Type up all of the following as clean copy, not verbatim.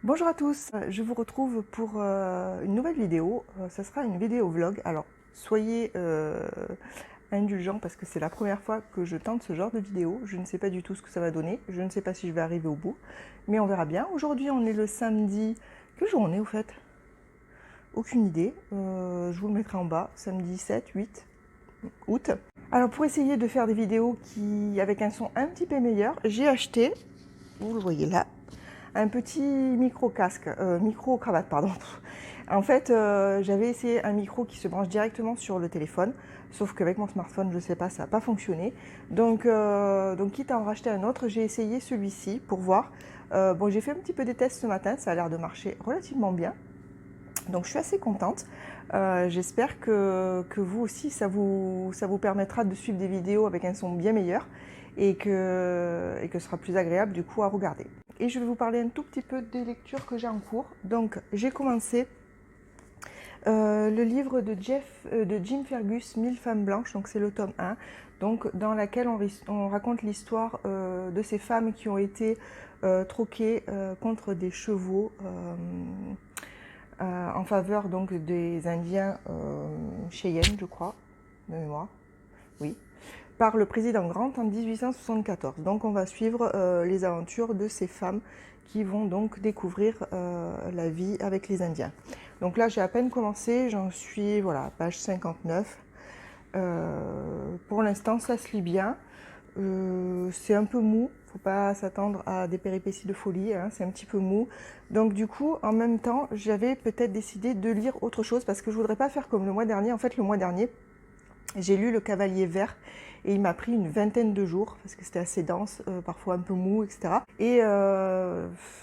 Bonjour à tous, je vous retrouve pour une nouvelle vidéo. Ça sera une vidéo vlog. Alors soyez indulgents parce que c'est la première fois que je tente ce genre de vidéo. Je ne sais pas du tout ce que ça va donner. Je ne sais pas si je vais arriver au bout, mais on verra bien. Aujourd'hui on est le samedi. Quel jour on est au fait? Aucune idée. Je vous le mettrai en bas. Samedi 7, 8 août. Alors pour essayer de faire des vidéos avec un son un petit peu meilleur, j'ai acheté, vous le voyez là, un petit micro-casque, micro-cravate, pardon. En fait, j'avais essayé un micro qui se branche directement sur le téléphone, sauf qu'avec mon smartphone, je ne sais pas, ça n'a pas fonctionné. Donc quitte à en racheter un autre, j'ai essayé celui-ci pour voir. Bon, j'ai fait un petit peu des tests ce matin, ça a l'air de marcher relativement bien. Donc je suis assez contente. J'espère que vous aussi, ça vous permettra de suivre des vidéos avec un son bien meilleur et que ce sera plus agréable du coup à regarder. Et je vais vous parler un tout petit peu des lectures que j'ai en cours. Donc j'ai commencé le livre de Jim Fergus, 1000 femmes blanches, donc c'est le tome 1, donc, dans laquelle on raconte l'histoire de ces femmes qui ont été troquées contre des chevaux en faveur donc des Indiens Cheyenne, je crois, de mémoire, oui, par le président Grant en 1874. Donc on va suivre les aventures de ces femmes qui vont donc découvrir la vie avec les Indiens. Donc là j'ai à peine commencé, j'en suis voilà, page 59. Pour l'instant ça se lit bien. C'est un peu mou, faut pas s'attendre à des péripéties de folie, hein, c'est un petit peu mou. Donc du coup, en même temps, j'avais peut-être décidé de lire autre chose parce que je voudrais pas faire comme le mois dernier. En fait, le mois dernier, j'ai lu Le Cavalier Vert et il m'a pris une vingtaine de jours parce que c'était assez dense, parfois un peu mou, etc. Et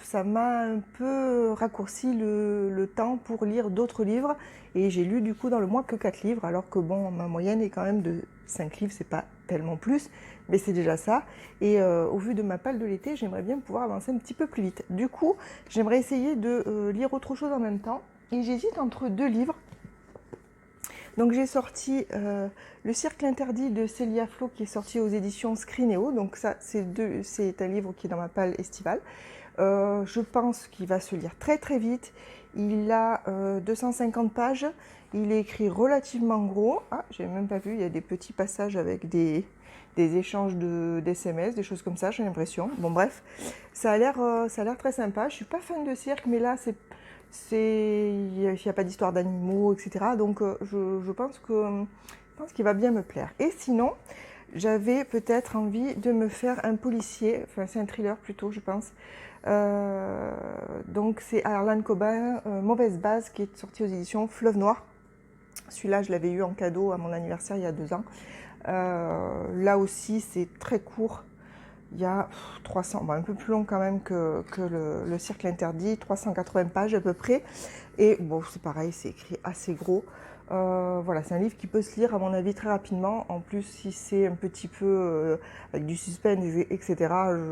ça m'a un peu raccourci le temps pour lire d'autres livres et j'ai lu du coup dans le mois que 4 livres alors que bon, ma moyenne est quand même de 5 livres, c'est pas tellement plus, mais c'est déjà ça. Et au vu de ma palle de l'été, j'aimerais bien pouvoir avancer un petit peu plus vite. Du coup, j'aimerais essayer de lire autre chose en même temps et j'hésite entre deux livres. Donc j'ai sorti Le Cirque interdit de Célia Flo qui est sorti aux éditions Scrinéo. Donc ça c'est un livre qui est dans ma palle estivale. Je pense qu'il va se lire très très vite. Il a 250 pages. Il est écrit relativement gros. Ah, j'ai même pas vu, il y a des petits passages avec des échanges d'SMS, des choses comme ça, j'ai l'impression. Bon bref, ça a l'air très sympa. Je suis pas fan de cirque, mais là il n'y a pas d'histoire d'animaux, etc. Donc je pense qu'il va bien me plaire. Et sinon, j'avais peut-être envie de me faire un policier, enfin c'est un thriller plutôt, je pense. Donc c'est Harlan Coben, Mauvaise base, qui est sorti aux éditions Fleuve Noir. Celui-là, je l'avais eu en cadeau à mon anniversaire il y a 2 ans. Là aussi, c'est très court. Il y a 300, bon, un peu plus long quand même que le Cirque interdit, 380 pages à peu près. Et bon, c'est pareil, c'est écrit assez gros. Voilà, c'est un livre qui peut se lire à mon avis très rapidement. En plus, si c'est un petit peu avec du suspense, etc.,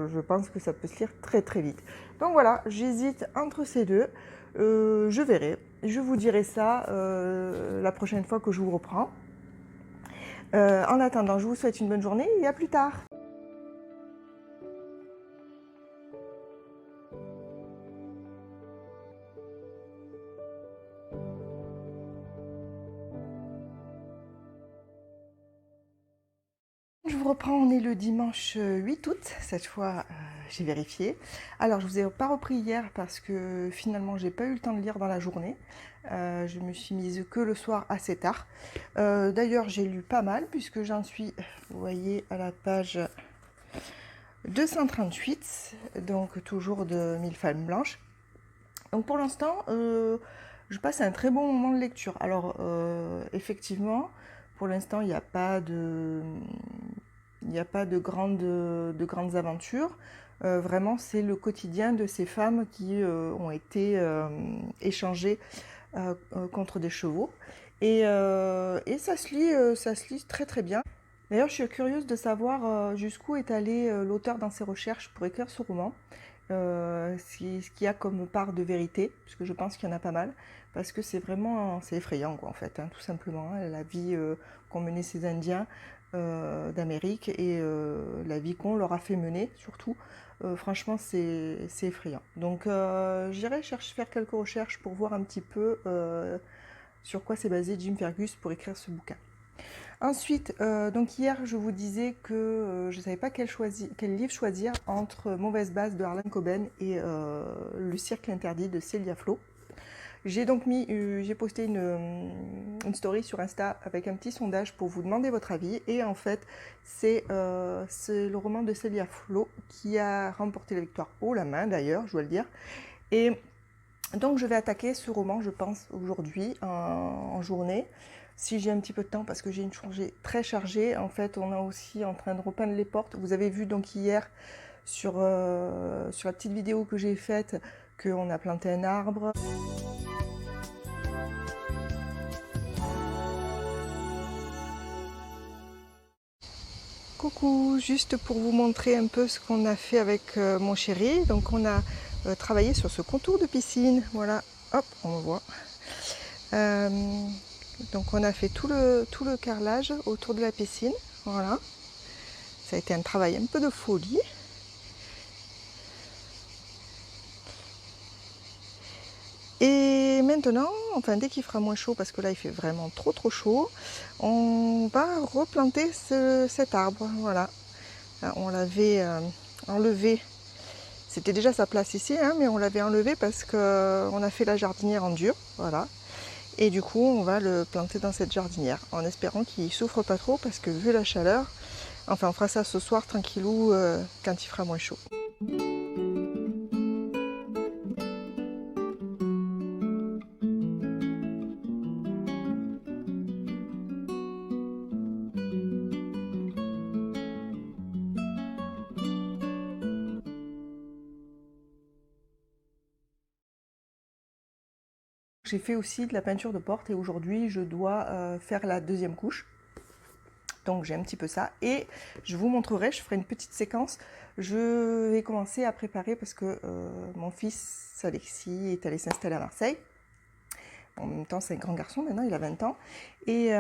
je pense que ça peut se lire très très vite. Donc voilà, j'hésite entre ces deux. Je verrai. Je vous dirai ça la prochaine fois que je vous reprends. En attendant, je vous souhaite une bonne journée et à plus tard. Je vous reprends, on est le dimanche 8 août, cette fois j'ai vérifié. Alors je vous ai pas repris hier parce que finalement j'ai pas eu le temps de lire dans la journée. Je me suis mise que le soir assez tard. D'ailleurs j'ai lu pas mal puisque j'en suis, vous voyez, à la page 238, donc toujours de 1000 femmes blanches. Donc pour l'instant, je passe un très bon moment de lecture. Alors effectivement, pour l'instant il n'y a pas de... Il n'y a pas de grandes aventures. Vraiment, c'est le quotidien de ces femmes qui ont été échangées contre des chevaux. Et ça se lit très très bien. D'ailleurs, je suis curieuse de savoir jusqu'où est allé l'auteur dans ses recherches pour écrire ce roman. Ce qu'il y a comme part de vérité, puisque je pense qu'il y en a pas mal, parce que c'est effrayant quoi, en fait, hein, tout simplement, hein, la vie qu'ont menée ces Indiens. d'Amérique et la vie qu'on leur a fait mener surtout. Franchement, c'est effrayant. Donc j'irai faire quelques recherches pour voir un petit peu sur quoi s'est basé Jim Fergus pour écrire ce bouquin. Ensuite, donc hier, je vous disais que je ne savais pas quel livre choisir entre Mauvaise base de Harlan Coben et Le Cirque interdit de Célia Flo. J'ai donc j'ai posté une story sur Insta avec un petit sondage pour vous demander votre avis. Et en fait, c'est le roman de Célia Flo qui a remporté la victoire haut la main d'ailleurs, je dois le dire. Et donc je vais attaquer ce roman, je pense, aujourd'hui, en journée, si j'ai un petit peu de temps, parce que j'ai une journée très chargée. En fait, on est aussi en train de repeindre les portes. Vous avez vu donc hier, sur la petite vidéo que j'ai faite, qu'on a planté un arbre. Coucou, juste pour vous montrer un peu ce qu'on a fait avec mon chéri. Donc on a travaillé sur ce contour de piscine, voilà, hop, on voit. Donc on a fait tout le carrelage autour de la piscine, voilà. Ça a été un travail un peu de folie. Et maintenant, enfin dès qu'il fera moins chaud, parce que là il fait vraiment trop chaud, on va replanter cet arbre, voilà. On l'avait enlevé. C'était déjà sa place ici, hein, mais on l'avait enlevé parce qu'on a fait la jardinière en dur, voilà. Et du coup, on va le planter dans cette jardinière, en espérant qu'il souffre pas trop, parce que vu la chaleur, enfin on fera ça ce soir tranquillou, quand il fera moins chaud. J'ai fait aussi de la peinture de porte et aujourd'hui je dois faire la deuxième couche. Donc j'ai un petit peu ça et je vous montrerai, je ferai une petite séquence. Je vais commencer à préparer parce que mon fils Alexis est allé s'installer à Marseille. En même temps, c'est un grand garçon maintenant, il a 20 ans. Et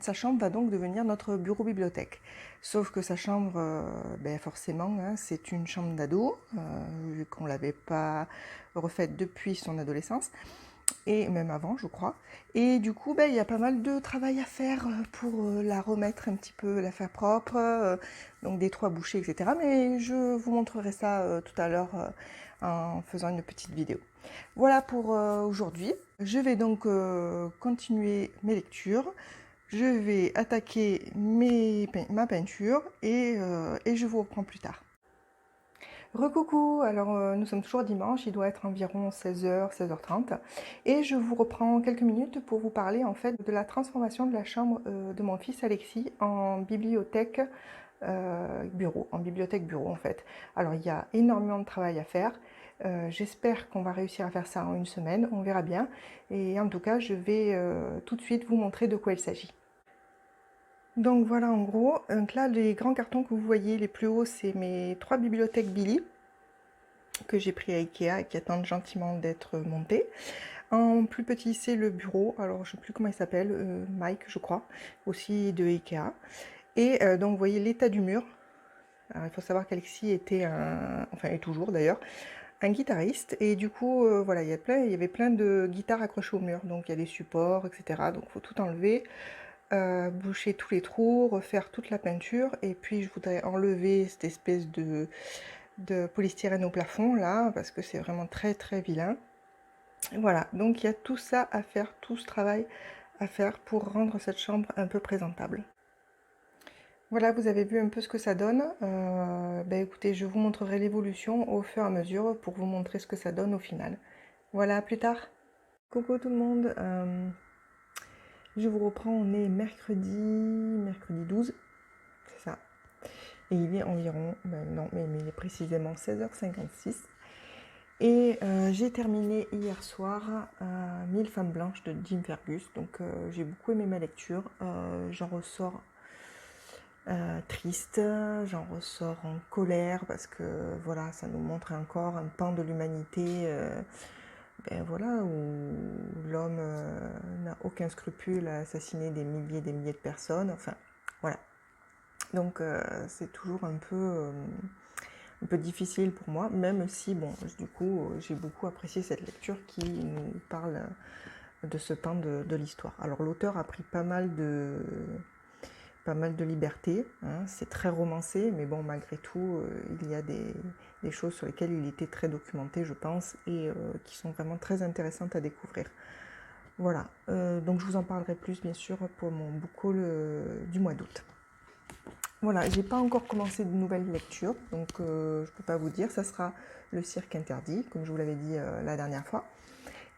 sa chambre va donc devenir notre bureau-bibliothèque. Sauf que sa chambre, forcément, hein, c'est une chambre d'ado, vu qu'on ne l'avait pas refaite depuis son adolescence. Et même avant, je crois. Et du coup, il y a pas mal de travail à faire pour la remettre un petit peu, la faire propre, donc des toits bouchés, etc. Mais je vous montrerai ça tout à l'heure en faisant une petite vidéo. Voilà pour aujourd'hui. Je vais donc continuer mes lectures. Je vais attaquer ma peinture et je vous reprends plus tard. Recoucou, alors nous sommes toujours dimanche, il doit être environ 16h, 16h30 et je vous reprends quelques minutes pour vous parler en fait de la transformation de la chambre de mon fils Alexis en bibliothèque bureau, en fait. Alors il y a énormément de travail à faire, j'espère qu'on va réussir à faire ça en une semaine, on verra bien et en tout cas je vais tout de suite vous montrer de quoi il s'agit. Donc voilà en gros, donc là les grands cartons que vous voyez, les plus hauts c'est mes 3 bibliothèques Billy que j'ai pris à Ikea et qui attendent gentiment d'être montés. En plus petit c'est le bureau, alors je ne sais plus comment il s'appelle, Mike je crois, aussi de Ikea. Et donc vous voyez l'état du mur. Alors, il faut savoir qu'Alexis était enfin est toujours d'ailleurs, un guitariste et du coup voilà, il y avait plein de guitares accrochées au mur, donc il y a des supports, etc. Donc il faut tout enlever. Boucher tous les trous, refaire toute la peinture et puis je voudrais enlever cette espèce de polystyrène au plafond là parce que c'est vraiment très vilain. Voilà, donc il y a tout ça à faire, tout ce travail à faire pour rendre cette chambre un peu présentable. Voilà, vous avez vu un peu ce que ça donne. Écoutez, je vous montrerai l'évolution au fur et à mesure pour vous montrer ce que ça donne au final. Voilà, à plus tard. Coucou tout le monde. Je vous reprends, on est mercredi 12, c'est ça. Et il est environ, non, mais il est précisément 16h56. Et j'ai terminé hier soir 1000 femmes blanches de Jim Fergus. Donc j'ai beaucoup aimé ma lecture. J'en ressors triste, j'en ressors en colère parce que voilà, ça nous montre encore un pan de l'humanité. Voilà, où l'homme n'a aucun scrupule à assassiner des milliers de personnes, enfin, voilà. Donc c'est toujours un peu difficile pour moi, même si, bon, du coup, j'ai beaucoup apprécié cette lecture qui nous parle de ce pan de l'histoire. Alors l'auteur a pris pas mal de liberté, hein. C'est très romancé, mais bon, malgré tout, il y a des choses sur lesquelles il était très documenté, je pense, et qui sont vraiment très intéressantes à découvrir. Voilà, donc je vous en parlerai plus, bien sûr, pour mon book haul du mois d'août. Voilà, j'ai pas encore commencé de nouvelles lectures, donc je peux pas vous dire, ça sera Le Cirque Interdit, comme je vous l'avais dit la dernière fois.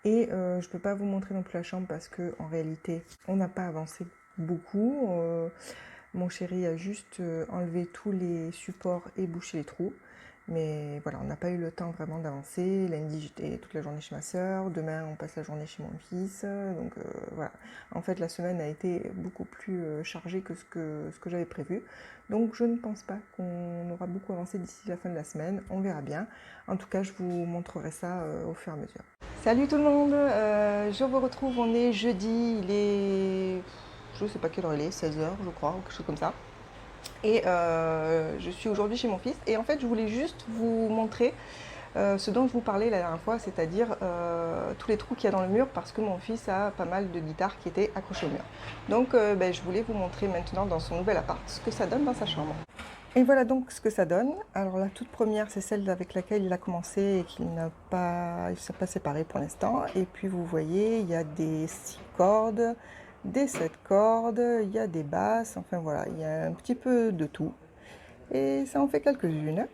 Et je peux pas vous montrer non plus la chambre parce que en réalité, on n'a pas avancé beaucoup. Mon chéri a juste enlevé tous les supports et bouché les trous. Mais voilà, on n'a pas eu le temps vraiment d'avancer. Lundi, j'étais toute la journée chez ma soeur. Demain, on passe la journée chez mon fils. Donc voilà. En fait, la semaine a été beaucoup plus chargée que ce que j'avais prévu. Donc je ne pense pas qu'on aura beaucoup avancé d'ici la fin de la semaine. On verra bien. En tout cas, je vous montrerai ça au fur et à mesure. Salut tout le monde, je vous retrouve, on est jeudi, il est, je sais pas quelle heure il est, 16h je crois, ou quelque chose comme ça. Et je suis aujourd'hui chez mon fils et en fait je voulais juste vous montrer ce dont je vous parlais la dernière fois, c'est-à-dire tous les trous qu'il y a dans le mur parce que mon fils a pas mal de guitares qui étaient accrochées au mur. Donc je voulais vous montrer maintenant dans son nouvel appart ce que ça donne dans sa chambre. Et voilà donc ce que ça donne. Alors la toute première, c'est celle avec laquelle il a commencé et qu'il ne s'est pas séparé pour l'instant. Et puis vous voyez, il y a des 6 cordes, des 7 cordes, il y a des basses, enfin voilà, il y a un petit peu de tout. Et ça en fait quelques-unes.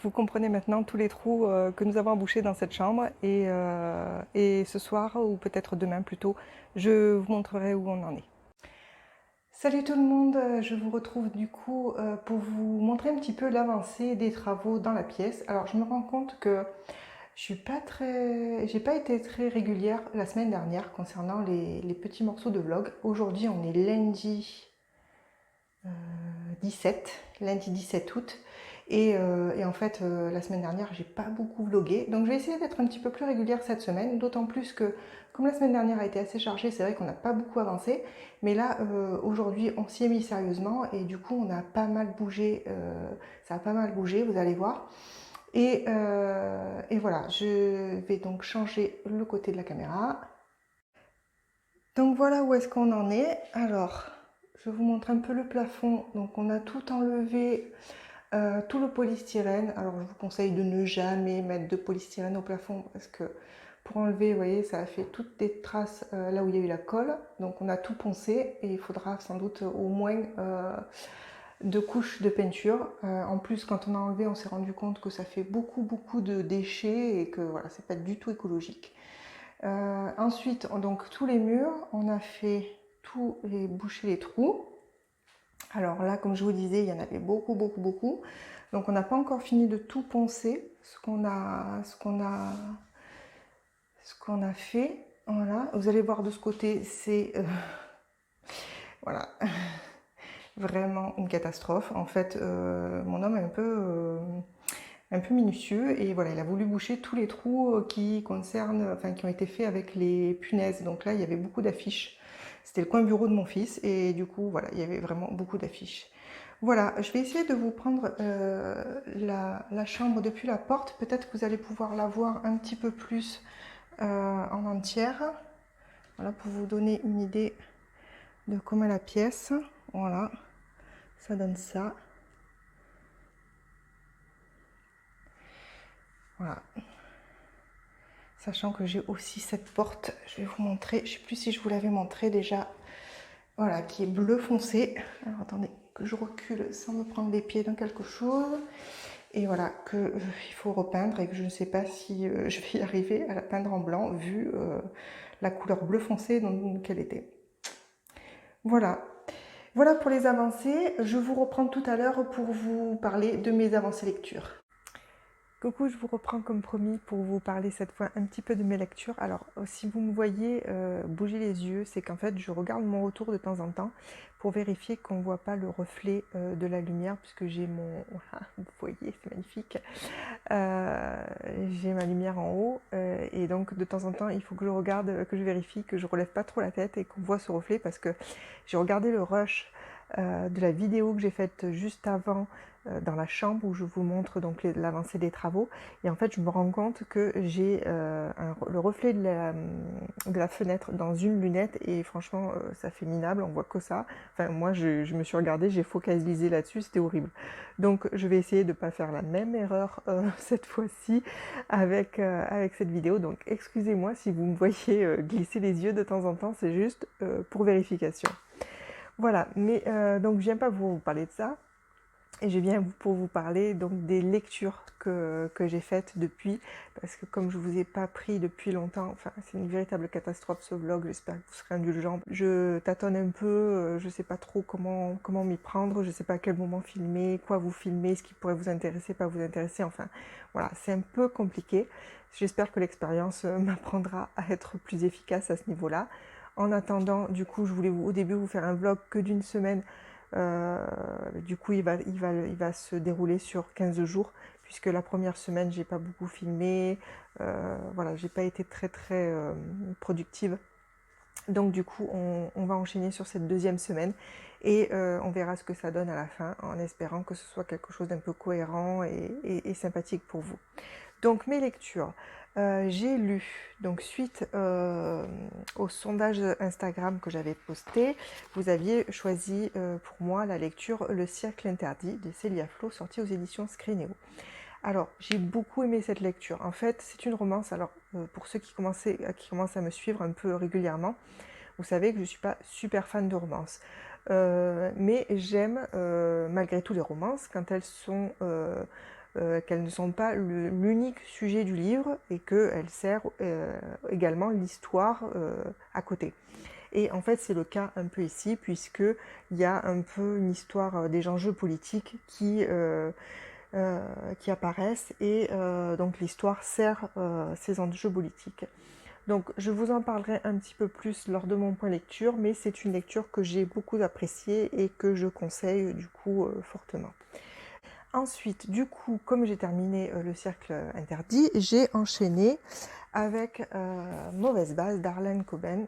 Vous comprenez maintenant tous les trous que nous avons embouchés dans cette chambre. Et ce soir, ou peut-être demain plutôt, je vous montrerai où on en est. Salut tout le monde, je vous retrouve du coup pour vous montrer un petit peu l'avancée des travaux dans la pièce. Alors je me rends compte que j'ai pas été très régulière la semaine dernière concernant les petits morceaux de vlog. Aujourd'hui on est lundi 17 août. Et en fait, la semaine dernière, j'ai pas beaucoup vlogué. Donc je vais essayer d'être un petit peu plus régulière cette semaine, d'autant plus que, comme la semaine dernière a été assez chargée, c'est vrai qu'on n'a pas beaucoup avancé. Mais là, aujourd'hui, on s'y est mis sérieusement et du coup, on a pas mal bougé. Ça a pas mal bougé, vous allez voir. Et voilà, je vais donc changer le côté de la caméra. Donc voilà où est-ce qu'on en est. Alors, je vous montre un peu le plafond. Donc on a tout enlevé. Tout le polystyrène, alors je vous conseille de ne jamais mettre de polystyrène au plafond parce que pour enlever, vous voyez, ça a fait toutes des traces là où il y a eu la colle. Donc on a tout poncé et il faudra sans doute au moins 2 couches de peinture. En plus, quand on a enlevé, on s'est rendu compte que ça fait beaucoup de déchets et que voilà, c'est pas du tout écologique. Ensuite, donc tous les murs, on a fait boucher les trous. Alors là, comme je vous disais, il y en avait beaucoup. Donc on n'a pas encore fini de tout poncer ce qu'on a fait. Voilà, vous allez voir de ce côté, c'est voilà, vraiment une catastrophe. En fait, mon homme est un peu minutieux et voilà, il a voulu boucher tous les trous qui ont été faits avec les punaises. Donc là, il y avait beaucoup d'affiches. C'était le coin bureau de mon fils et du coup, voilà, il y avait vraiment beaucoup d'affiches. Voilà, je vais essayer de vous prendre la chambre depuis la porte. Peut-être que vous allez pouvoir la voir un petit peu plus en entière. Voilà, pour vous donner une idée de comment est la pièce. Voilà, ça donne ça. Voilà. Sachant que j'ai aussi cette porte, je vais vous montrer, je ne sais plus si je vous l'avais montré déjà, voilà, qui est bleu foncé. Alors attendez que je recule sans me prendre les pieds dans quelque chose. Et voilà, il faut repeindre et que je ne sais pas si je vais y arriver à la peindre en blanc vu la couleur bleu foncé qu'elle était. Voilà. Voilà pour les avancées. Je vous reprends tout à l'heure pour vous parler de mes avancées lecture. Coucou, je vous reprends comme promis pour vous parler cette fois un petit peu de mes lectures. Alors, si vous me voyez bouger les yeux, c'est qu'en fait, je regarde mon retour de temps en temps pour vérifier qu'on ne voit pas le reflet de la lumière, puisque j'ai mon... Voilà, vous voyez, c'est magnifique. J'ai ma lumière en haut, et donc de temps en temps, il faut que je regarde, que je vérifie que je relève pas trop la tête et qu'on voit ce reflet, parce que j'ai regardé le rush de la vidéo que j'ai faite juste avant dans la chambre où je vous montre donc l'avancée des travaux. Et en fait, je me rends compte que j'ai le reflet de la fenêtre dans une lunette et franchement, ça fait minable, on voit que ça. Enfin, moi, je me suis regardée, j'ai focalisé là-dessus, c'était horrible. Donc, je vais essayer de ne pas faire la même erreur cette fois-ci avec cette vidéo. Donc, excusez-moi si vous me voyez glisser les yeux de temps en temps, c'est juste pour vérification. Voilà, mais donc je viens pas vous parler de ça, et je viens pour vous parler donc des lectures que j'ai faites depuis, parce que comme je vous ai pas pris depuis longtemps, enfin c'est une véritable catastrophe ce vlog, j'espère que vous serez indulgents. Je tâtonne un peu, je sais pas trop comment m'y prendre, je sais pas à quel moment filmer, quoi vous filmer, ce qui pourrait vous intéresser, pas vous intéresser, enfin voilà, c'est un peu compliqué. J'espère que l'expérience m'apprendra à être plus efficace à ce niveau-là. En attendant, du coup, je voulais au début vous faire un vlog que d'une semaine. Du coup, il va se dérouler sur 15 jours, puisque la première semaine, j'ai pas beaucoup filmé. Voilà, j'ai pas été très productive. Donc du coup, on va enchaîner sur cette deuxième semaine et on verra ce que ça donne à la fin, en espérant que ce soit quelque chose d'un peu cohérent et sympathique pour vous. Donc mes lectures, j'ai lu, donc suite au sondage Instagram que j'avais posté, vous aviez choisi pour moi la lecture Le Cercle Interdit de Célia Flo, sortie aux éditions Scrinéo. Alors, j'ai beaucoup aimé cette lecture. En fait, c'est une romance. Alors, pour ceux qui commencent à me suivre un peu régulièrement, vous savez que je ne suis pas super fan de romance. Mais j'aime malgré tout les romances quand elles sont qu'elles ne sont pas l'unique sujet du livre et qu'elles servent également l'histoire à côté. Et en fait, c'est le cas un peu ici, puisqu'il y a un peu une histoire des enjeux politiques qui apparaissent et donc l'histoire sert ces enjeux politiques. Donc je vous en parlerai un petit peu plus lors de mon point lecture, mais c'est une lecture que j'ai beaucoup appréciée et que je conseille du coup fortement. Ensuite, du coup, comme j'ai terminé Le Cercle Interdit, j'ai enchaîné avec Mauvaise Base d'Harlan Coben,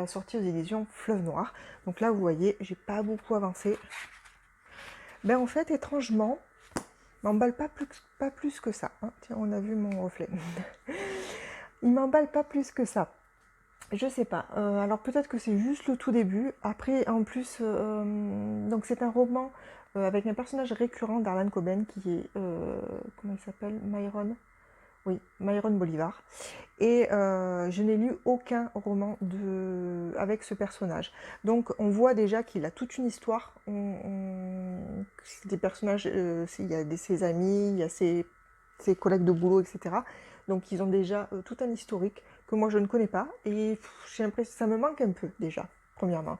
sortie aux éditions Fleuve Noir. Donc là, vous voyez, j'ai pas beaucoup avancé. Ben en fait, étrangement, m'emballe pas plus que ça. Hein. Tiens, on a vu mon reflet. Il m'emballe pas plus que ça. Je sais pas. Alors peut-être que c'est juste le tout début. Après, en plus, donc c'est un roman avec un personnage récurrent d'Harlan Coben qui est, comment il s'appelle, Myron. Oui, Myron Bolivar. Et je n'ai lu aucun roman avec ce personnage. Donc on voit déjà qu'il a toute une histoire. Des personnages, il y a ses amis, il y a ses collègues de boulot, etc. Donc ils ont déjà tout un historique que moi je ne connais pas. Et j'ai l'impression que ça me manque un peu déjà, premièrement.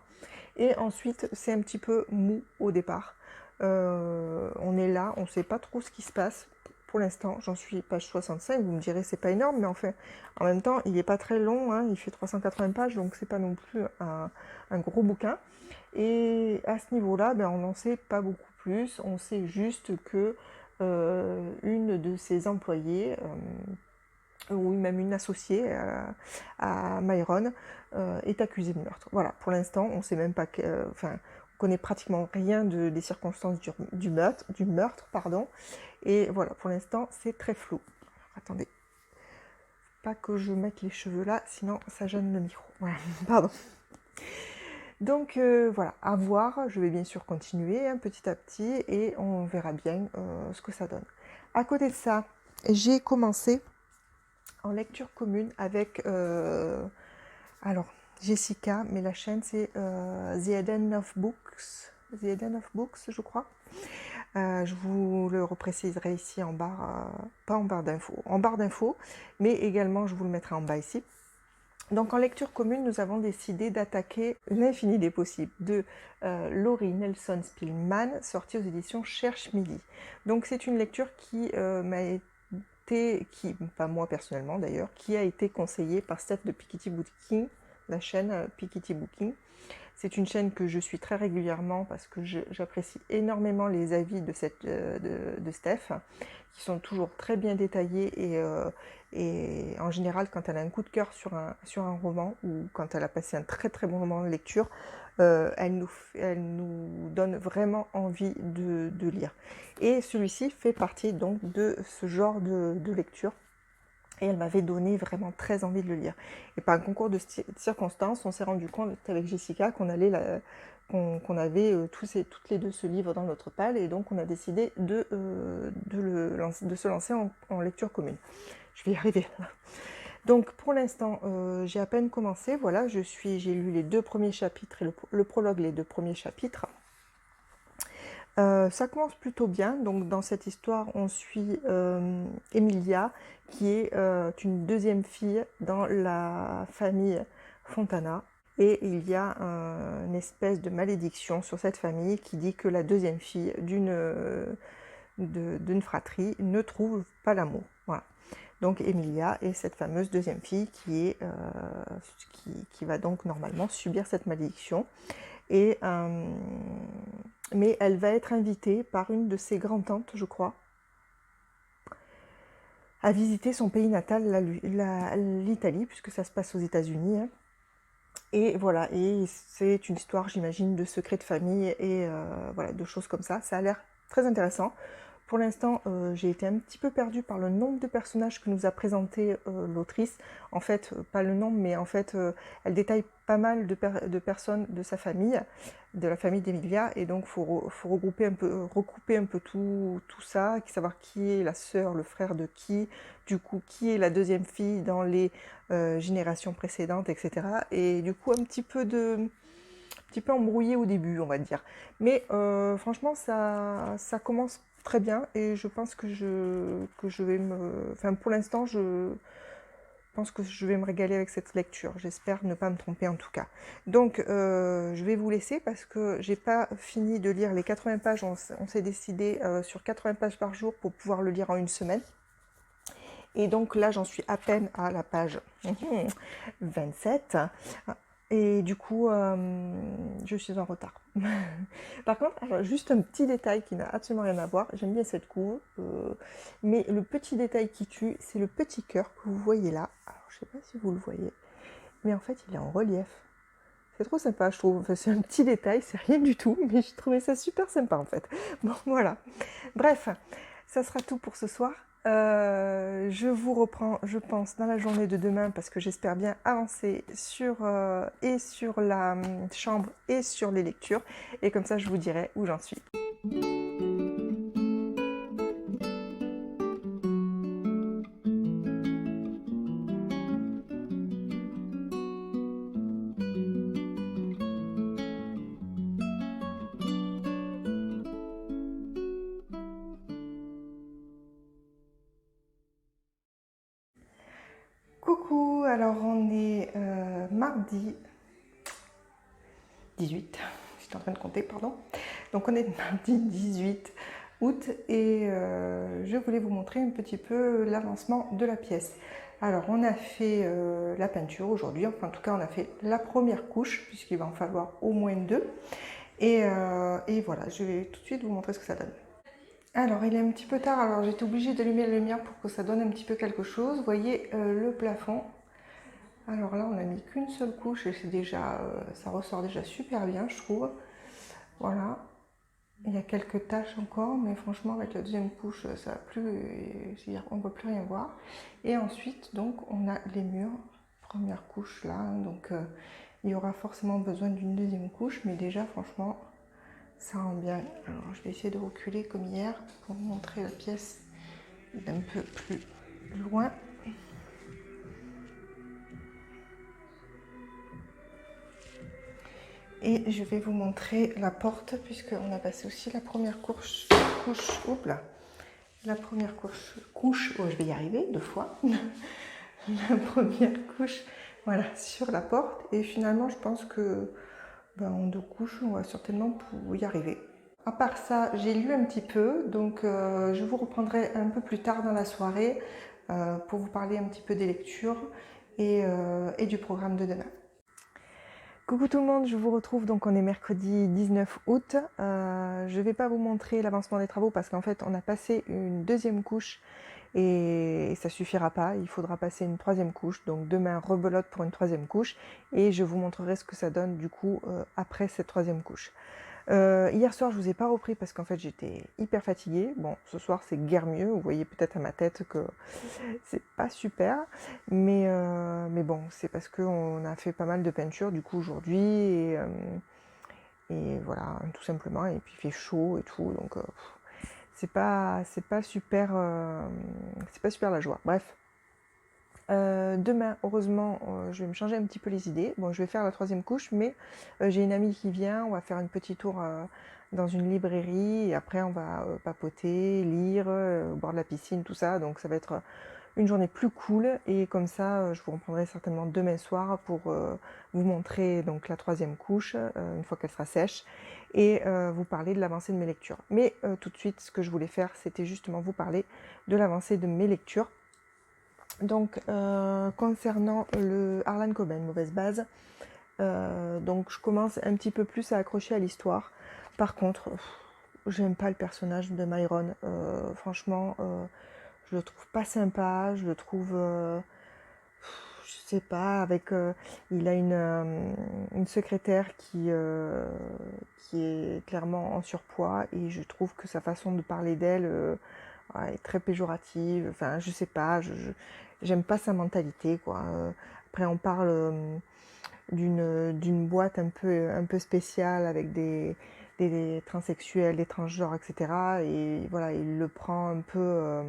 Et ensuite, c'est un petit peu mou au départ. On est là, on ne sait pas trop ce qui se passe. Pour l'instant, j'en suis page 65, vous me direz c'est pas énorme, mais enfin, en même temps, il n'est pas très long, hein, il fait 380 pages, donc c'est pas non plus un gros bouquin. Et à ce niveau-là, ben, on n'en sait pas beaucoup plus, on sait juste que une de ses employées, ou même une associée à Myron, est accusée de meurtre. Voilà, pour l'instant, on sait même pas enfin, on connaît pratiquement rien des circonstances du meurtre, pardon. Et voilà, pour l'instant, c'est très flou. Attendez, pas que je mette les cheveux là, sinon ça gêne le micro. Voilà, pardon. Donc voilà, à voir, je vais bien sûr continuer hein, petit à petit et on verra bien ce que ça donne. À côté de ça, j'ai commencé en lecture commune avec alors Jessica, mais la chaîne c'est The Eden of Books, je crois. Je vous le repréciserai ici en barre, pas en barre d'infos, en barre d'infos, mais également je vous le mettrai en bas ici. Donc en lecture commune, nous avons décidé d'attaquer L'infini des possibles de Laurie Nelson Spillman, sortie aux éditions Cherche Midi. Donc c'est une lecture qui m'a été, pas moi personnellement d'ailleurs, qui a été conseillée par Steph de Piketty Booking, la chaîne Piketty Booking. C'est une chaîne que je suis très régulièrement parce que j'apprécie énormément les avis de Steph, qui sont toujours très bien détaillés et en général, quand elle a un coup de cœur sur un roman ou quand elle a passé un très très bon moment de lecture, elle nous donne vraiment envie de lire. Et celui-ci fait partie donc de ce genre de lecture. Et elle m'avait donné vraiment très envie de le lire. Et par un concours de circonstances, on s'est rendu compte avec Jessica qu'on avait toutes les deux ce livre dans notre palle, et donc on a décidé de se lancer en lecture commune. Je vais y arriver. Donc pour l'instant, j'ai à peine commencé. Voilà, j'ai lu les 2 premiers chapitres et le prologue, les 2 premiers chapitres. Ça commence plutôt bien. Donc dans cette histoire, on suit Emilia, qui est une deuxième fille dans la famille Fontana. Et il y a une espèce de malédiction sur cette famille qui dit que la deuxième fille d'une fratrie ne trouve pas l'amour. Voilà. Donc Emilia est cette fameuse deuxième fille qui va donc normalement subir cette malédiction. Mais elle va être invitée par une de ses grands-tantes, je crois, à visiter son pays natal, l'Italie, puisque ça se passe aux États-Unis. Hein. Et voilà, et c'est une histoire, j'imagine, de secrets de famille et voilà, de choses comme ça. Ça a l'air très intéressant. Pour l'instant, j'ai été un petit peu perdue par le nombre de personnages que nous a présenté l'autrice. En fait, pas le nombre, mais en fait, elle détaille pas mal de personnes de sa famille, de la famille d'Emilia, et donc il faut recouper un peu tout ça, savoir qui est la sœur, le frère de qui, du coup, qui est la deuxième fille dans les générations précédentes, etc. Et du coup, un petit peu embrouillé au début, on va dire. Mais franchement, ça commence très bien et je pense que je vais Enfin, pour l'instant, je pense que je vais me régaler avec cette lecture. J'espère ne pas me tromper en tout cas. Donc, je vais vous laisser parce que j'ai pas fini de lire les 80 pages. On s'est décidé sur 80 pages par jour pour pouvoir le lire en une semaine. Et donc là, j'en suis à peine à la page 27. Et du coup, je suis en retard. Par contre, alors, juste un petit détail qui n'a absolument rien à voir. J'aime bien cette couve. Mais le petit détail qui tue, c'est le petit cœur que vous voyez là. Alors, je ne sais pas si vous le voyez. Mais en fait, il est en relief. C'est trop sympa, je trouve. Enfin, c'est un petit détail, c'est rien du tout. Mais j'ai trouvé ça super sympa, en fait. Bon, voilà. Bref, ça sera tout pour ce soir. Je vous reprends, je pense, dans la journée de demain parce que j'espère bien avancer sur la chambre et sur les lectures. Et comme ça, je vous dirai où j'en suis. Coucou, alors on est mardi 18, j'étais en train de compter, pardon. Donc on est mardi 18 août et je voulais vous montrer un petit peu l'avancement de la pièce. Alors on a fait la peinture aujourd'hui, enfin en tout cas on a fait la première couche puisqu'il va en falloir au moins 2. Et voilà, je vais tout de suite vous montrer ce que ça donne. Alors il est un petit peu tard, alors j'étais obligée d'allumer la lumière pour que ça donne un petit peu quelque chose. Vous voyez le plafond. Alors là on a mis qu'une seule couche et c'est déjà, ça ressort déjà super bien je trouve. Voilà. Il y a quelques taches encore, mais franchement avec la deuxième couche ça va plus, on ne peut plus rien voir. Et ensuite donc on a les murs, première couche là, donc il y aura forcément besoin d'une deuxième couche, mais déjà franchement ça rend bien. Alors je vais essayer de reculer comme hier pour vous montrer la pièce d'un peu plus loin. Et je vais vous montrer la porte puisqu'on a passé aussi la première couche, la première couche, oh je vais y arriver 2 fois, la première couche, voilà, sur la porte. Et finalement je pense que en 2 couches on va certainement pouvoir y arriver. À part ça, j'ai lu un petit peu, donc je vous reprendrai un peu plus tard dans la soirée pour vous parler un petit peu des lectures et du programme de demain. Coucou tout le monde, je vous retrouve, donc on est mercredi 19 août. Je ne vais pas vous montrer l'avancement des travaux parce qu'en fait on a passé une deuxième couche et ça suffira pas, il faudra passer une troisième couche. Donc demain rebelote pour une troisième couche et je vous montrerai ce que ça donne du coup après cette troisième couche. Hier soir je vous ai pas repris parce qu'en fait j'étais hyper fatiguée. Bon, ce soir c'est guère mieux, vous voyez peut-être à ma tête que c'est pas super, mais bon, c'est parce qu'on a fait pas mal de peinture du coup aujourd'hui et voilà, tout simplement. Et puis il fait chaud et tout, donc c'est pas super, c'est pas super la joie. Bref. Demain, heureusement, je vais me changer un petit peu les idées. Bon, je vais faire la troisième couche, mais j'ai une amie qui vient, on va faire un petit tour dans une librairie, et après on va papoter, lire, au bord de la piscine, tout ça. Donc ça va être une journée plus cool, et comme ça, je vous reprendrai certainement demain soir pour vous montrer donc la troisième couche, une fois qu'elle sera sèche, et vous parler de l'avancée de mes lectures. Mais tout de suite, ce que je voulais faire, c'était justement vous parler de l'avancée de mes lectures. Donc, concernant le Harlan Coben, Mauvaise base, donc je commence un petit peu plus à accrocher à l'histoire. Par contre, j'aime pas le personnage de Myron. Franchement, je le trouve pas sympa. Je le trouve, je sais pas, avec, il a une secrétaire qui est clairement en surpoids et je trouve que sa façon de parler d'elle est très péjorative. Enfin, je sais pas, j'aime pas sa mentalité, quoi. Après, on parle d'une boîte un peu spéciale avec des transsexuels, des transgenres, etc. Et voilà, il le prend un peu.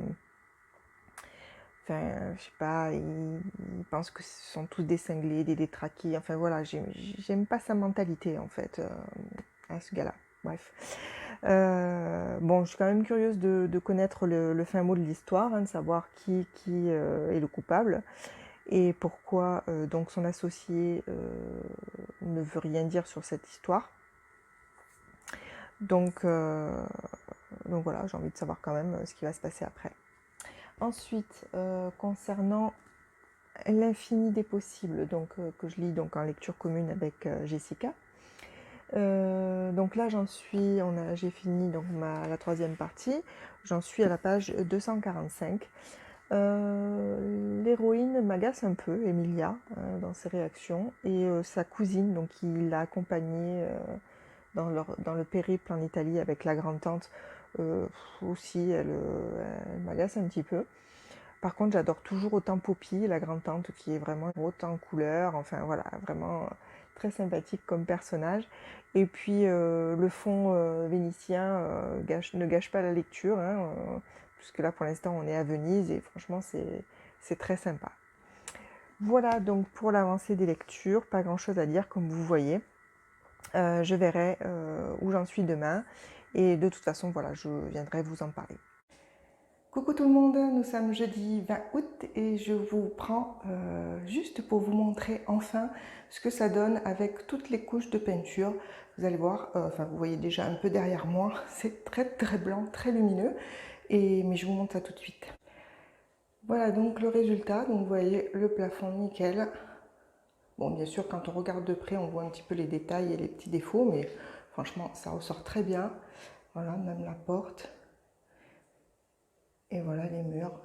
Enfin, je sais pas, il pense que ce sont tous des cinglés, des détraqués. Enfin voilà, j'aime pas sa mentalité en fait, à ce gars-là. Bref. Bon, je suis quand même curieuse de connaître le fin mot de l'histoire, hein, de savoir qui est le coupable et pourquoi donc son associé ne veut rien dire sur cette histoire. Donc voilà, j'ai envie de savoir quand même ce qui va se passer après. Ensuite, concernant l'infini des possibles, donc que je lis donc en lecture commune avec Jessica. Donc là j'ai fini donc la troisième partie, j'en suis à la page 245. L'héroïne m'agace un peu, Emilia, dans ses réactions, et sa cousine, donc qui l'a accompagnée dans le périple en Italie avec la grand-tante, aussi elle m'agace un petit peu. Par contre, j'adore toujours autant Poppy, la grande-tante, qui est vraiment autant couleur, enfin voilà, vraiment très sympathique comme personnage. Et puis le fond vénitien ne gâche pas la lecture, hein, puisque là pour l'instant on est à Venise et franchement c'est très sympa. Voilà donc pour l'avancée des lectures, pas grand chose à dire comme vous voyez. Je verrai où j'en suis demain et de toute façon voilà, je viendrai vous en parler. Coucou tout le monde, nous sommes jeudi 20 août et je vous prends juste pour vous montrer enfin ce que ça donne avec toutes les couches de peinture. Vous allez voir, enfin vous voyez déjà un peu derrière moi, c'est très très blanc, très lumineux, mais je vous montre ça tout de suite. Voilà donc le résultat, donc vous voyez le plafond nickel. Bon bien sûr quand on regarde de près on voit un petit peu les détails et les petits défauts, mais franchement ça ressort très bien. Voilà, même la porte. Et voilà les murs.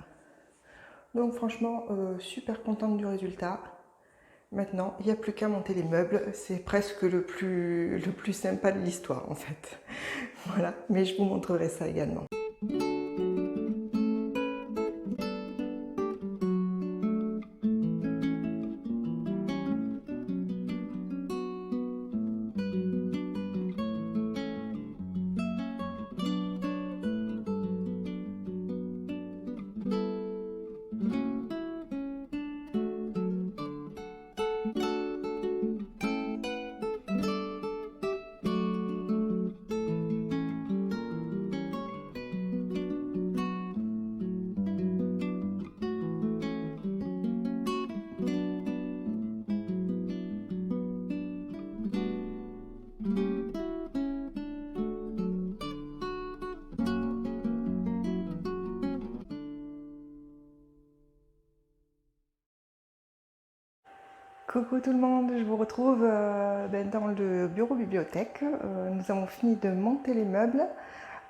Donc franchement, super contente du résultat. Maintenant, il n'y a plus qu'à monter les meubles. C'est presque le plus sympa de l'histoire en fait. Voilà, mais je vous montrerai ça également. Coucou tout le monde, je vous retrouve dans le bureau bibliothèque. Nous avons fini de monter les meubles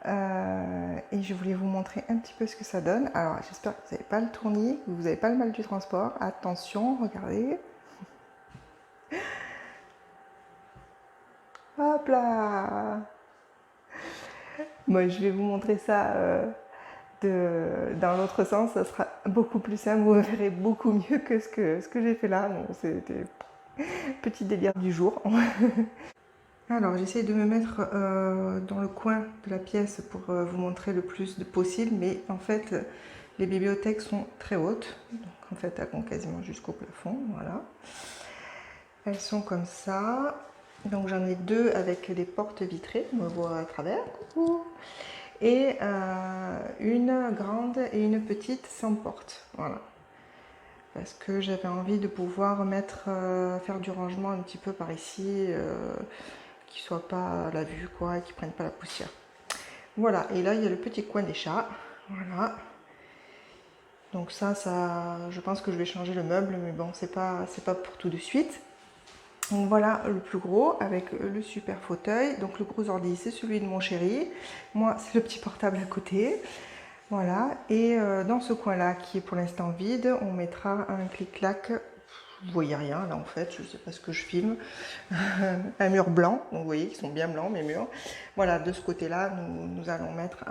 et je voulais vous montrer un petit peu ce que ça donne. Alors j'espère que vous n'avez pas le tournis, que vous n'avez pas le mal du transport. Attention, regardez. Hop là! Moi je vais vous montrer ça dans l'autre sens, ça sera beaucoup plus simple, vous verrez beaucoup mieux que ce que j'ai fait là. Bon, c'était petit délire du jour. Alors j'essaie de me mettre dans le coin de la pièce pour vous montrer le plus de possible, mais en fait les bibliothèques sont très hautes, donc en fait elles vont quasiment jusqu'au plafond, voilà. Elles sont comme ça, donc j'en ai deux avec des portes vitrées, on me voit à travers, coucou, et une grande et une petite sans porte, voilà. Parce que j'avais envie de pouvoir faire du rangement un petit peu par ici, qui soit pas à la vue quoi, et qui prennent pas la poussière. Voilà, et là il y a le petit coin des chats, voilà. Donc ça, je pense que je vais changer le meuble, mais bon, c'est pas pour tout de suite. Donc voilà le plus gros avec le super fauteuil. Donc le gros ordi c'est celui de mon chéri, moi c'est le petit portable à côté. Voilà, et dans ce coin-là, qui est pour l'instant vide, on mettra un clic-clac. Vous voyez rien là en fait, je ne sais pas ce que je filme. Un mur blanc, donc vous voyez qu'ils sont bien blancs mes murs. Voilà, de ce côté-là, nous allons mettre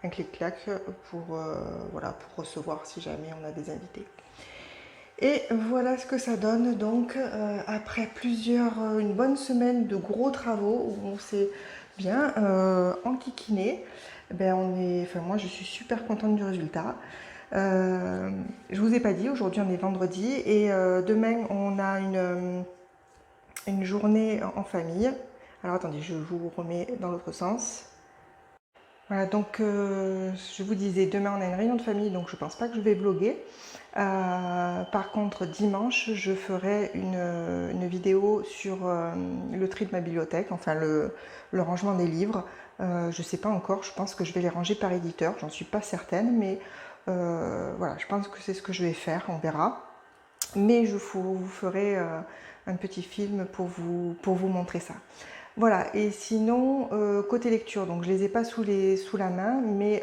un clic-clac voilà, pour recevoir si jamais on a des invités. Et voilà ce que ça donne donc après une bonne semaine de gros travaux où on s'est bien enquiquiné. Moi je suis super contente du résultat. Je vous ai pas dit, aujourd'hui on est vendredi et demain on a une journée en famille. Alors attendez, je vous remets dans l'autre sens. Voilà, donc je vous disais, demain on a une réunion de famille, donc je pense pas que je vais vlogger. Par contre, dimanche, je ferai une vidéo sur le tri de ma bibliothèque, enfin le rangement des livres. Je sais pas encore, je pense que je vais les ranger par éditeur, j'en suis pas certaine, mais voilà, je pense que c'est ce que je vais faire, on verra. Mais je vous ferai un petit film pour vous montrer ça. Voilà, et sinon, côté lecture, donc je les ai pas sous la main, mais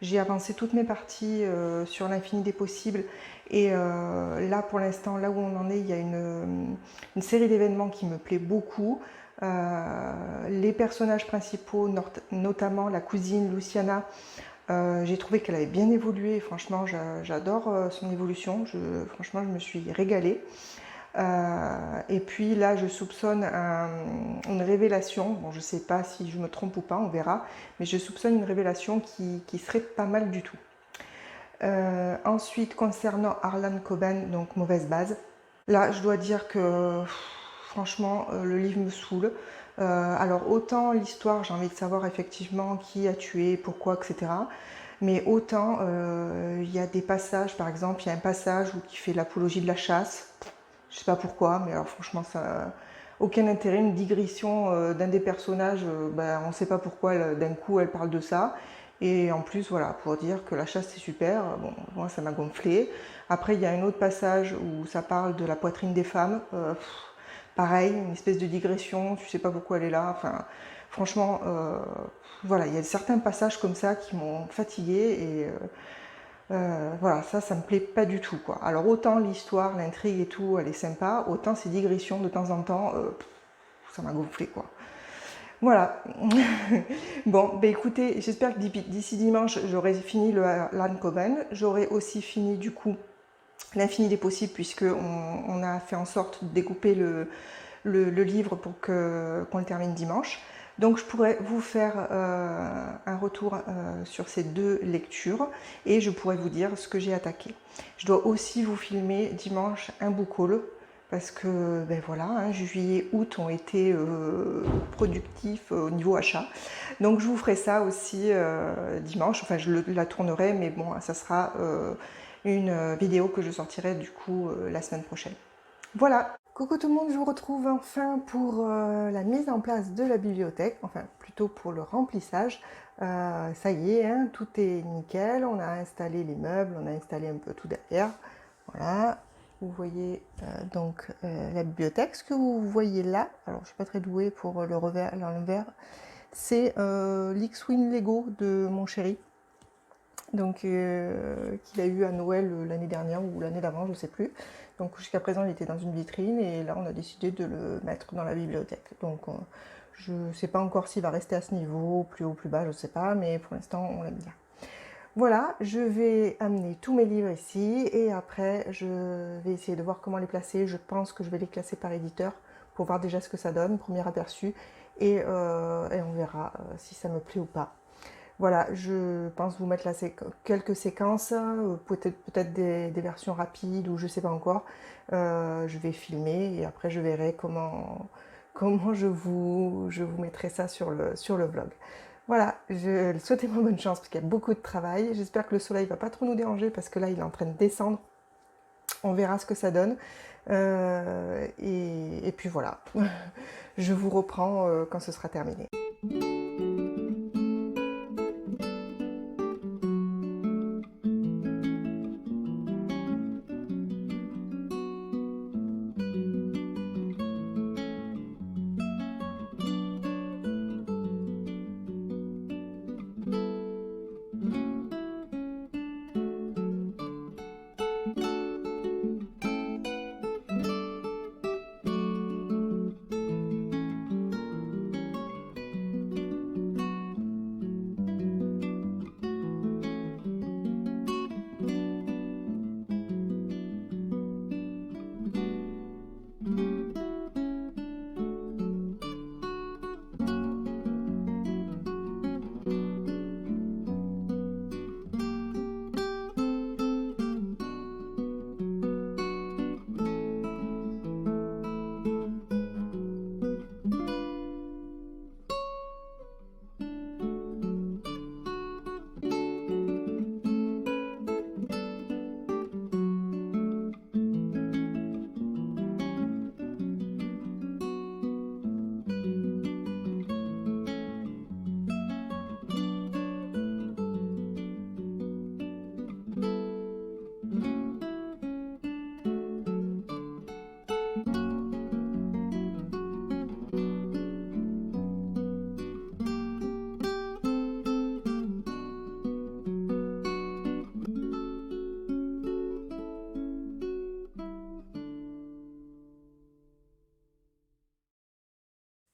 j'ai avancé toutes mes parties sur l'infini des possibles. Et là, pour l'instant, là où on en est, il y a une série d'événements qui me plaît beaucoup. Les personnages principaux, notamment la cousine Luciana, j'ai trouvé qu'elle avait bien évolué. Franchement, j'adore son évolution. Franchement, je me suis régalée. Et puis là, je soupçonne une révélation. Bon, je ne sais pas si je me trompe ou pas, on verra. Mais je soupçonne une révélation qui serait pas mal du tout. Ensuite, concernant Harlan Coben, donc Mauvaise base. Là, je dois dire que franchement, le livre me saoule. Alors autant l'histoire, j'ai envie de savoir effectivement qui a tué, pourquoi, etc. Mais autant il y a des passages, par exemple, il y a un passage qui fait l'apologie de la chasse. Je sais pas pourquoi, mais alors franchement, ça n'a aucun intérêt. Une digression d'un des personnages, on ne sait pas pourquoi d'un coup elle parle de ça. Et en plus, voilà, pour dire que la chasse c'est super, bon, moi ça m'a gonflé. Après, il y a un autre passage où ça parle de la poitrine des femmes. Pareil, une espèce de digression, tu sais pas pourquoi elle est là. Enfin, franchement, voilà, il y a certains passages comme ça qui m'ont fatiguée et voilà, ça me plaît pas du tout, quoi. Alors autant l'histoire, l'intrigue et tout, elle est sympa, autant ces digressions de temps en temps, ça m'a gonflé, quoi. Voilà. Bon, ben écoutez, j'espère que d'ici dimanche, j'aurai fini le Harlan Coben. J'aurai aussi fini, du coup, l'infini des possibles, puisqu'on a fait en sorte de découper le livre pour qu'on le termine dimanche. Donc je pourrais vous faire un retour sur ces deux lectures et je pourrais vous dire ce que j'ai attaqué. Je dois aussi vous filmer dimanche un book haul parce que ben voilà, hein, juillet, août ont été productifs au niveau achat. Donc je vous ferai ça aussi dimanche, enfin je la tournerai, mais bon, ça sera une vidéo que je sortirai du coup la semaine prochaine. Voilà. Coucou tout le monde, je vous retrouve enfin pour la mise en place de la bibliothèque, enfin plutôt pour le remplissage. Ça y est, hein, tout est nickel, on a installé les meubles, on a installé un peu tout derrière. Voilà, vous voyez donc la bibliothèque. Ce que vous voyez là, alors je ne suis pas très douée pour le revers, l'envers, c'est l'X-Wing Lego de mon chéri. Donc qu'il a eu à Noël l'année dernière ou l'année d'avant, je ne sais plus. Donc jusqu'à présent il était dans une vitrine et là on a décidé de le mettre dans la bibliothèque. Donc je ne sais pas encore s'il va rester à ce niveau, plus haut, plus bas, je ne sais pas, mais pour l'instant on l'aime bien. Voilà, je vais amener tous mes livres ici et après je vais essayer de voir comment les placer. Je pense que je vais les classer par éditeur pour voir déjà ce que ça donne, premier aperçu, et on verra si ça me plaît ou pas. Voilà, je pense vous mettre là quelques séquences, peut-être des versions rapides ou je sais pas encore. Je vais filmer et après je verrai comment je vous mettrai ça sur le vlog. Voilà, je souhaitez-moi bonne chance parce qu'il y a beaucoup de travail. J'espère que le soleil va pas trop nous déranger parce que là il est en train de descendre. On verra ce que ça donne. Et puis voilà, je vous reprends quand ce sera terminé.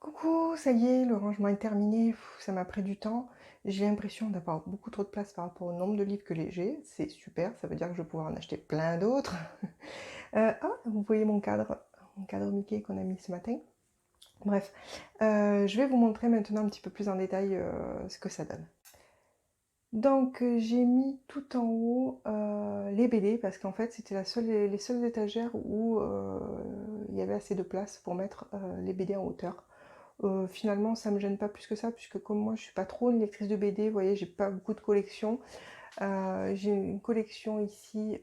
Coucou, ça y est, le rangement est terminé. Ça m'a pris du temps. J'ai l'impression d'avoir beaucoup trop de place par rapport au nombre de livres que j'ai. C'est super, ça veut dire que je vais pouvoir en acheter plein d'autres. Vous voyez mon cadre Mickey qu'on a mis ce matin. Bref, je vais vous montrer maintenant un petit peu plus en détail ce que ça donne. Donc j'ai mis tout en haut les BD parce qu'en fait c'était les seules étagères où il y avait assez de place pour mettre les BD en hauteur. Finalement ça me gêne pas plus que ça puisque comme moi je suis pas trop une lectrice de BD, vous voyez j'ai pas beaucoup de collections. J'ai une collection ici,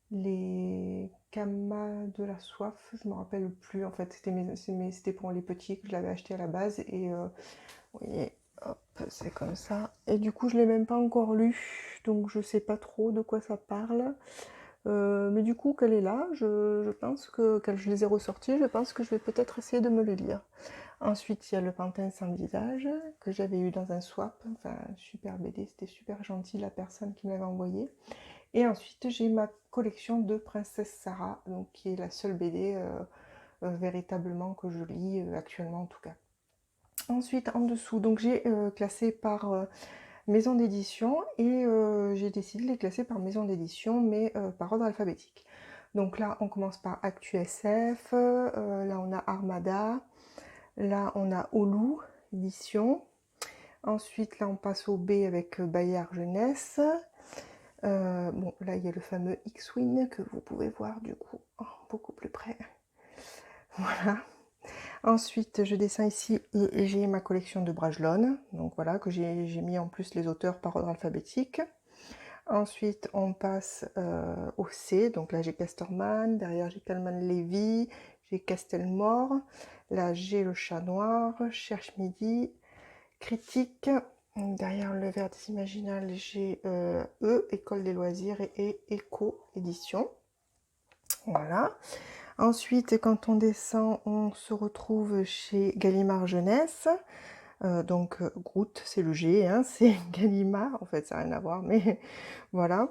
les Kamas de la soif, je me rappelle plus en fait, c'était pour les petits que je l'avais acheté à la base et vous voyez, hop, c'est comme ça. Et du coup je l'ai même pas encore lu, donc je sais pas trop de quoi ça parle. Mais du coup, qu'elle est là, je pense que, quand je les ai ressortis, je pense que je vais peut-être essayer de me le lire. Ensuite, il y a le Pantin sans visage, que j'avais eu dans un swap, enfin, super BD, c'était super gentil la personne qui me l'avait envoyé. Et ensuite, j'ai ma collection de Princesse Sarah, donc, qui est la seule BD véritablement que je lis actuellement en tout cas. Ensuite, en dessous, donc j'ai classé par maison d'édition et j'ai décidé de les classer par maison d'édition mais par ordre alphabétique. Donc là on commence par Actu SF, là on a Armada, là on a Olu édition, ensuite là on passe au B avec Bayard Jeunesse. Bon là il y a le fameux X-Wing que vous pouvez voir du coup beaucoup plus près. Voilà. Ensuite, je descends ici et j'ai ma collection de Bragelonne, donc voilà, que j'ai mis en plus les auteurs par ordre alphabétique. Ensuite, on passe au C, donc là j'ai Casterman, derrière j'ai Calman Levy, j'ai Castelmore, là j'ai le Chat Noir, Cherche Midi, Critique, derrière le Verre des Imaginales j'ai E, École des Loisirs et Éco Édition. Voilà. Ensuite, quand on descend, on se retrouve chez Gallimard Jeunesse. Donc Groot, c'est le G, hein, c'est Gallimard, en fait ça n'a rien à voir, mais voilà.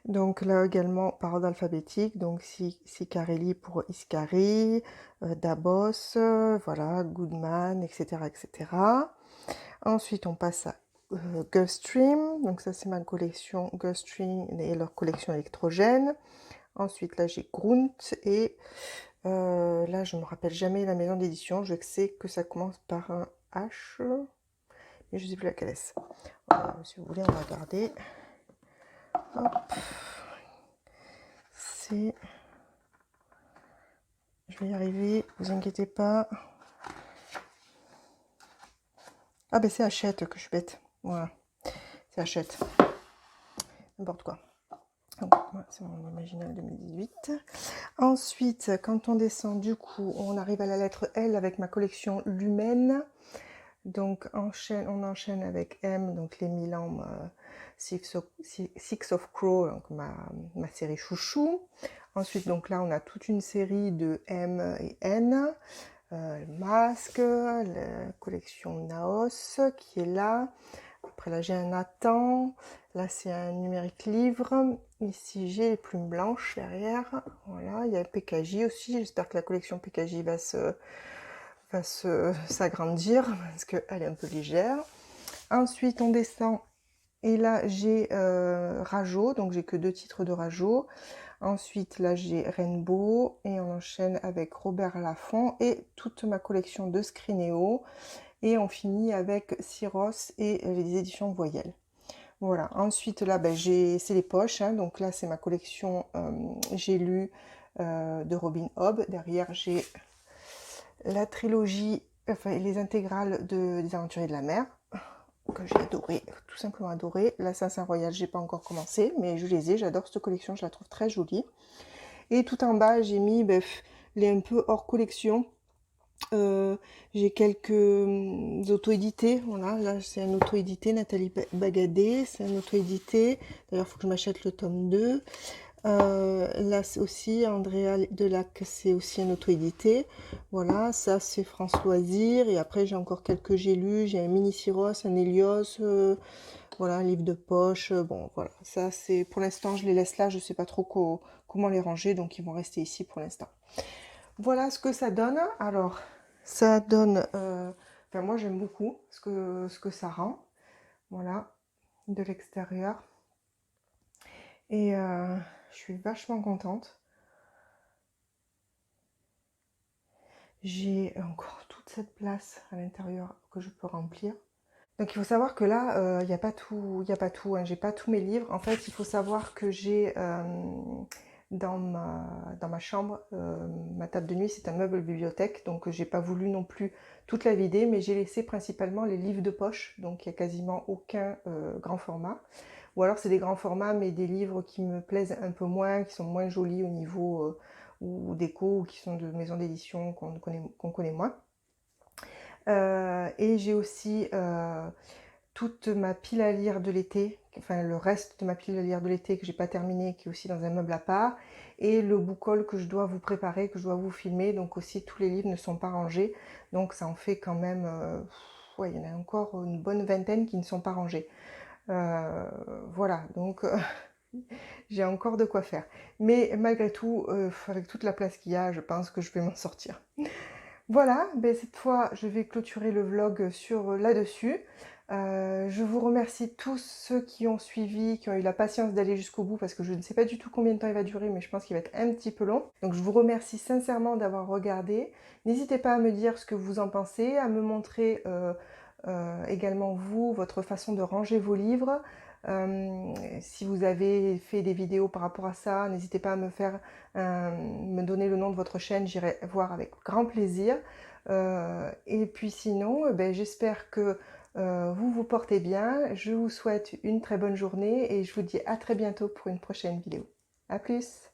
Donc là également par ordre alphabétique, donc Sicarelli pour Iscari, Dabos, voilà, Goodman, etc., etc. Ensuite on passe à Gulfstream, donc ça c'est ma collection Gulfstream et leur collection électrogène. Ensuite là j'ai Grunt et là je me rappelle jamais la maison d'édition, je sais que ça commence par un H, mais je ne sais plus laquelle est-ce. Si vous voulez on va regarder. Hop. C'est... Je vais y arriver, vous inquiétez pas. Ah ben c'est Hachette que je suis bête. Voilà, c'est Hachette. N'importe quoi. C'est mon original 2018. Ensuite, quand on descend, du coup, on arrive à la lettre L avec ma collection Lumen. Donc on enchaîne avec M, donc les Milan Six of Crow, donc ma série chouchou. Ensuite, donc là, on a toute une série de M et N. Masque, la collection Naos qui est là. Après là j'ai un Nathan, là c'est un numérique livre, ici j'ai les plumes blanches derrière, voilà, il y a PKJ aussi, j'espère que la collection PKJ va s'agrandir parce qu'elle est un peu légère. Ensuite on descend et là j'ai Rajo, donc j'ai que 2 titres de Rajo. Ensuite là j'ai Rainbow et on enchaîne avec Robert Laffont et toute ma collection de Scrineo. Et on finit avec Syros et les éditions Voyelles. Voilà, ensuite là c'est les poches, hein. Donc là c'est ma collection J'ai lu de Robin Hobb. Derrière j'ai la trilogie, enfin les intégrales des Aventuriers de la Mer, que j'ai adoré, tout simplement adoré. L'Assassin Royal, j'ai pas encore commencé, mais je les ai, j'adore cette collection, je la trouve très jolie. Et tout en bas j'ai mis les un peu hors collection. J'ai quelques auto-édités, voilà, là c'est un auto-édité, Nathalie Bagadé, c'est un auto-édité, d'ailleurs il faut que je m'achète le tome 2. Là c'est aussi Andrea Delac, c'est aussi un auto-édité, voilà, ça c'est France Loisirs, et après j'ai encore quelques j'ai lu, j'ai un mini Syros, un Hélios, voilà, un livre de poche, bon voilà, ça c'est pour l'instant je les laisse là, je sais pas trop comment les ranger, donc ils vont rester ici pour l'instant. Voilà ce que ça donne. Alors, ça donne... enfin, moi, j'aime beaucoup ce que ça rend. Voilà, de l'extérieur. Et je suis vachement contente. J'ai encore toute cette place à l'intérieur que je peux remplir. Donc, il faut savoir que là, il n'y a pas tout, hein, j'ai pas tous mes livres. En fait, il faut savoir que j'ai... dans ma chambre, ma table de nuit c'est un meuble bibliothèque, donc j'ai pas voulu non plus toute la vider, mais j'ai laissé principalement les livres de poche, donc il n'y a quasiment aucun grand format, ou alors c'est des grands formats mais des livres qui me plaisent un peu moins, qui sont moins jolis au niveau ou déco, ou qui sont de maisons d'édition qu'on connaît moins. Et j'ai aussi toute ma pile à lire de l'été, enfin le reste de ma pile à lire de l'été que j'ai pas terminé, qui est aussi dans un meuble à part, et le book haul que je dois vous préparer, que je dois vous filmer, donc aussi tous les livres ne sont pas rangés, donc ça en fait quand même, ouais, il y en a encore une bonne vingtaine qui ne sont pas rangés. Voilà, donc j'ai encore de quoi faire. Mais malgré tout, avec toute la place qu'il y a, je pense que je vais m'en sortir. Voilà, ben cette fois je vais clôturer le vlog sur là-dessus. Je vous remercie tous ceux qui ont suivi, qui ont eu la patience d'aller jusqu'au bout, parce que je ne sais pas du tout combien de temps il va durer, mais je pense qu'il va être un petit peu long. Donc je vous remercie sincèrement d'avoir regardé. N'hésitez pas à me dire ce que vous en pensez, à me montrer également vous, votre façon de ranger vos livres. Si vous avez fait des vidéos par rapport à ça, n'hésitez pas à me donner le nom de votre chaîne, j'irai voir avec grand plaisir. Et puis sinon, ben, j'espère que vous vous portez bien. Je vous souhaite une très bonne journée et je vous dis à très bientôt pour une prochaine vidéo. À plus!